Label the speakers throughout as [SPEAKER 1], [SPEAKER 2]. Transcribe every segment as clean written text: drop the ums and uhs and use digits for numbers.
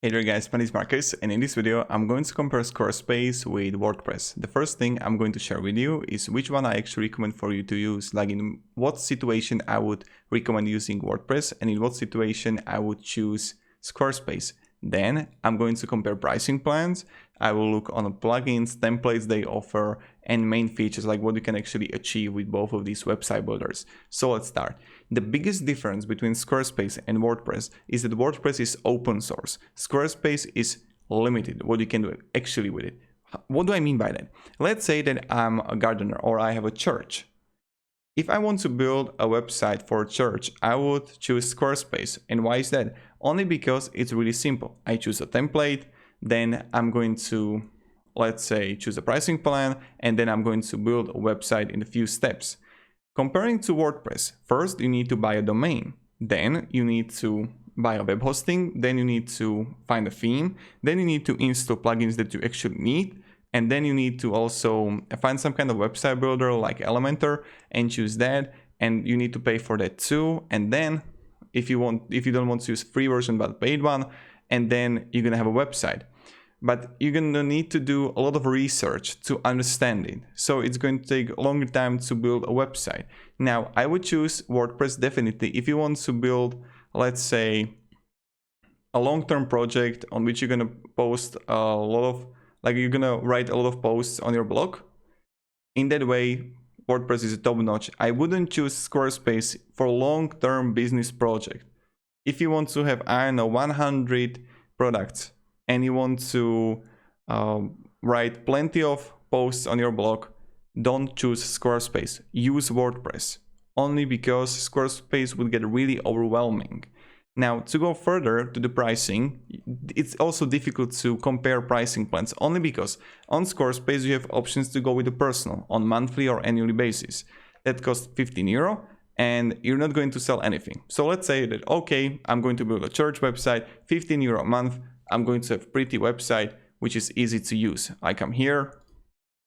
[SPEAKER 1] Hey there guys, my name is Marcus, and in this video I'm going to compare Squarespace with WordPress. The first thing I'm going to share with you is which one I actually recommend for you to use, like in what situation I would recommend using WordPress and in what situation I would choose Squarespace. Then I'm going to compare pricing plans. I will look on the plugins, templates they offer, and main features like what you can actually achieve with both of these website builders. So let's start. The biggest difference between Squarespace and WordPress is that WordPress is open source. Squarespace is limited, what you can do actually with it. What do I mean by that? Let's say that I'm a gardener or I have a church. If I want to build a website for a church, I would choose Squarespace. And why is that? Only because it's really simple. I choose a template, then I'm going to, let's say, choose a pricing plan, and then I'm going to build a website in a few steps. Comparing to WordPress, first you need to buy a domain, then you need to buy a web hosting, then you need to find a theme, then you need to install plugins that you actually need, and then you need to also find some kind of website builder like Elementor and choose that, and you need to pay for that too. And then if you don't want to use free version but paid one, and then you're gonna have a website. But you're gonna need to do a lot of research to understand it. So it's going to take a longer time to build a website. Now, I would choose WordPress definitely if you want to build, let's say, a long-term project on which you're gonna post a lot of, like you're gonna write a lot of posts on your blog. In that way, WordPress is top-notch. I wouldn't choose Squarespace for a long-term business project. If you want to have, I don't know, 100 products, and you want to write plenty of posts on your blog, don't choose Squarespace. Use WordPress, only because Squarespace would get really overwhelming. Now, to go further to the pricing, it's also difficult to compare pricing plans, only because on Squarespace you have options to go with the personal on monthly or annually basis. That costs 15 euro. And you're not going to sell anything. So let's say that, okay, I'm going to build a church website, 15 euro a month. I'm going to have a pretty website, which is easy to use. I come here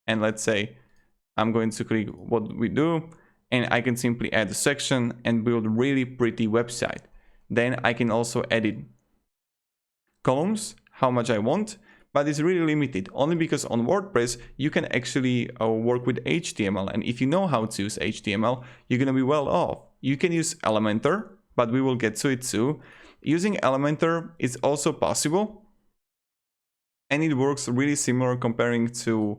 [SPEAKER 1] and let's say I'm going to click what we do, and I can simply add a section and build a really pretty website. Then I can also edit columns, how much I want, but it's really limited only because on WordPress you can actually work with HTML, and if you know how to use HTML, you're gonna be well off. You can use Elementor, but we will get to it too. Using Elementor is also possible, and it works really similar comparing to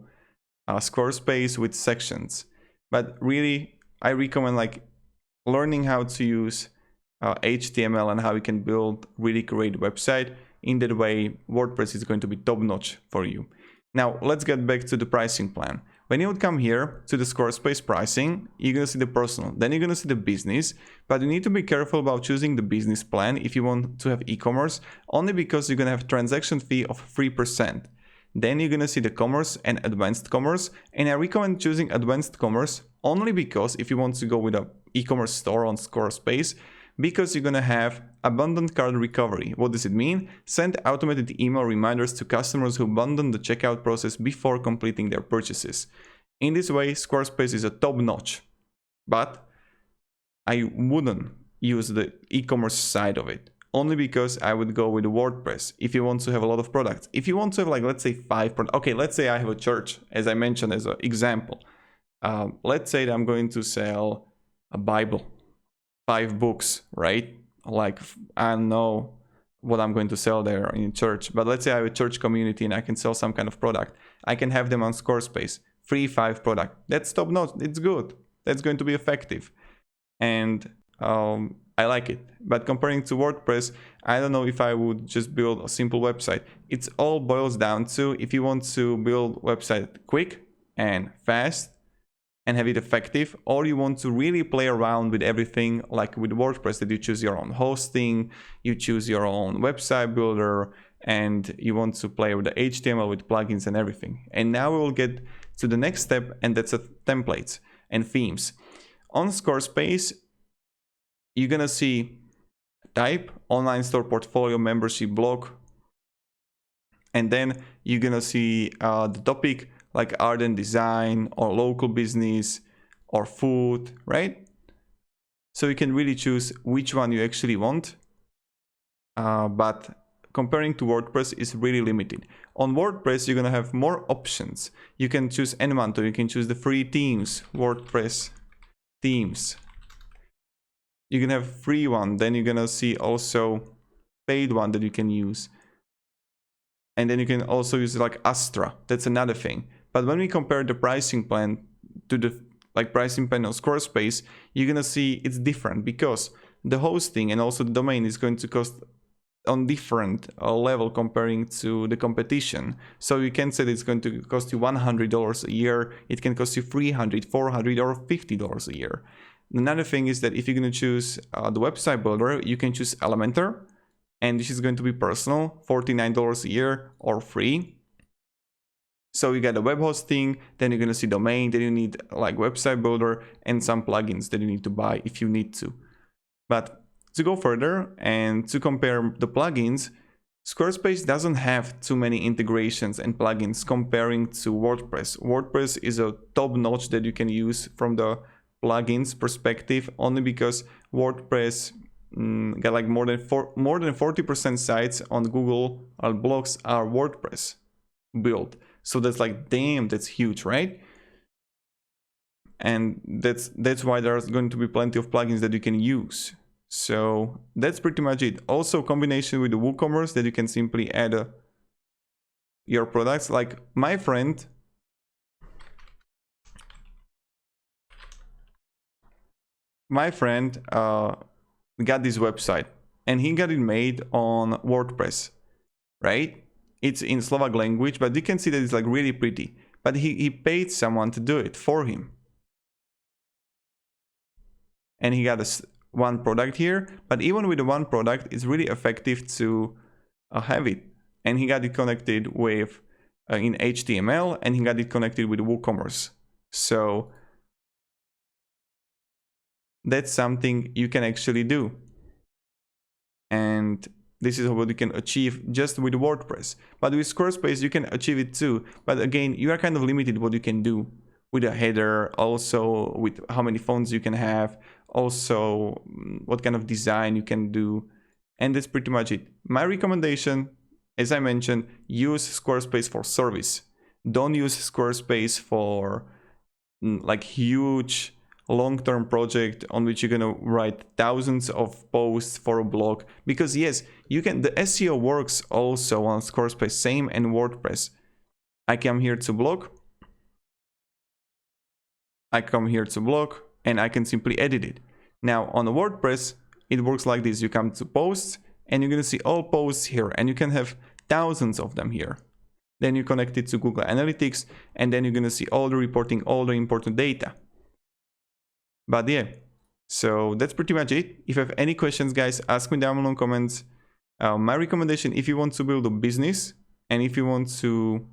[SPEAKER 1] Squarespace with sections. But really, I recommend like learning how to use HTML and how you can build really great website. In that way, WordPress is going to be top-notch for you. Now, let's get back to the pricing plan. When you would come here to the Squarespace pricing, you're going to see the personal, then you're going to see the business, but you need to be careful about choosing the business plan if you want to have e-commerce, only because you're going to have transaction fee of 3%. Then you're going to see the commerce and advanced commerce, and I recommend choosing advanced commerce only because if you want to go with an e-commerce store on Squarespace, because you're going to have abandoned cart recovery. What does it mean? Send automated email reminders to customers who abandon the checkout process before completing their purchases. In this way, Squarespace is a top-notch, but I wouldn't use the e-commerce side of it, only because I would go with WordPress if you want to have a lot of products. If you want to have, like, let's say 5 products. Okay, let's say I have a church, as I mentioned as an example. Let's say that I'm going to sell a Bible. 5 books, right? Like, I don't know what I'm going to sell there in church, but let's say I have a church community and I can sell some kind of product. I can have them on Squarespace, free 5 product. That's top notch. It's good. That's going to be effective, and I like it. But comparing to WordPress, I don't know if I would just build a simple website. It's all boils down to if you want to build website quick and fast and have it effective, or you want to really play around with everything like with WordPress, that you choose your own hosting, you choose your own website builder, and you want to play with the HTML with plugins and everything. And now we will get to the next step, and that's templates and themes. On Squarespace, you're gonna see type, online store, portfolio, membership, blog, and then you're gonna see the topic, like art and design, or local business, or food, right? So you can really choose which one you actually want. But comparing to WordPress is really limited. On WordPress, you're gonna have more options. You can choose Elementor, you can choose the free themes, WordPress themes. You can have free one, then you're gonna see also paid one that you can use. And then you can also use like Astra, that's another thing. But when we compare the pricing plan to the pricing plan on Squarespace, you're gonna see it's different because the hosting and also the domain is going to cost on different level comparing to the competition. So you can say that it's going to cost you $100 a year, it can cost you $300, $400 or $50 a year. Another thing is that if you're going to choose the website builder, you can choose Elementor, and this is going to be personal, $49 a year or free. So you got a web hosting, then you're going to see domain, then you need like website builder and some plugins that you need to buy if you need to. But to go further and to compare the plugins, Squarespace doesn't have too many integrations and plugins comparing to WordPress. WordPress is a top notch that you can use from the plugins perspective, only because WordPress got like more than 40% sites on Google blogs are WordPress built. So that's like, damn, that's huge, right? And that's why there's going to be plenty of plugins that you can use. So that's pretty much it. Also, combination with the WooCommerce that you can simply add your products. Like my friend got this website and he got it made on WordPress, right? It's in Slovak language, but you can see that it's like really pretty. But he paid someone to do it for him. And he got one product here, but even with the one product, it's really effective to have it. And he got it connected with in HTML, and he got it connected with WooCommerce. So that's something you can actually do. And this is what you can achieve just with WordPress. But with Squarespace, you can achieve it too. But again, you are kind of limited what you can do with a header, also with how many fonts you can have, also what kind of design you can do. And that's pretty much it. My recommendation, as I mentioned, use Squarespace for service. Don't use Squarespace for like huge long-term project on which you're gonna write thousands of posts for a blog, because yes, you can, the SEO works also on Squarespace, same and WordPress. I come here to blog, and I can simply edit it. Now on WordPress, it works like this. You come to posts and you're gonna see all posts here, and you can have thousands of them here. Then you connect it to Google Analytics, and then you're gonna see all the reporting, all the important data. But yeah, so that's pretty much it. If you have any questions, guys, ask me down below in comments. My recommendation, if you want to build a business and if you want to,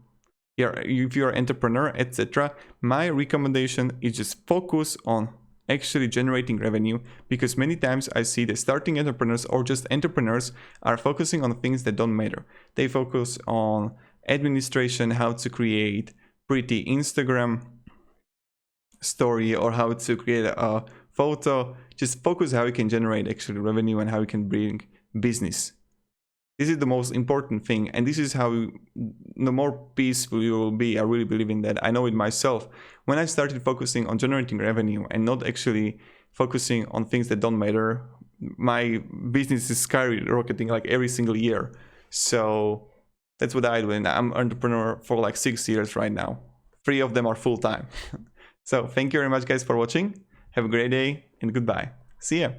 [SPEAKER 1] if you're an entrepreneur, etc., my recommendation is just focus on actually generating revenue, because many times I see that starting entrepreneurs or just entrepreneurs are focusing on things that don't matter. They focus on administration, how to create pretty Instagram story or how to create a photo. Just focus how you can generate actually revenue and how you can bring business. This is the most important thing, and this is how the more peaceful you will be. I really believe in that. I know it myself. When I started focusing on generating revenue and not actually focusing on things that don't matter, my business is skyrocketing like every single year. So that's what I do, and I'm an entrepreneur for like 6 years right now. 3 of them are full-time. So thank you very much, guys, for watching. Have a great day and goodbye. See ya.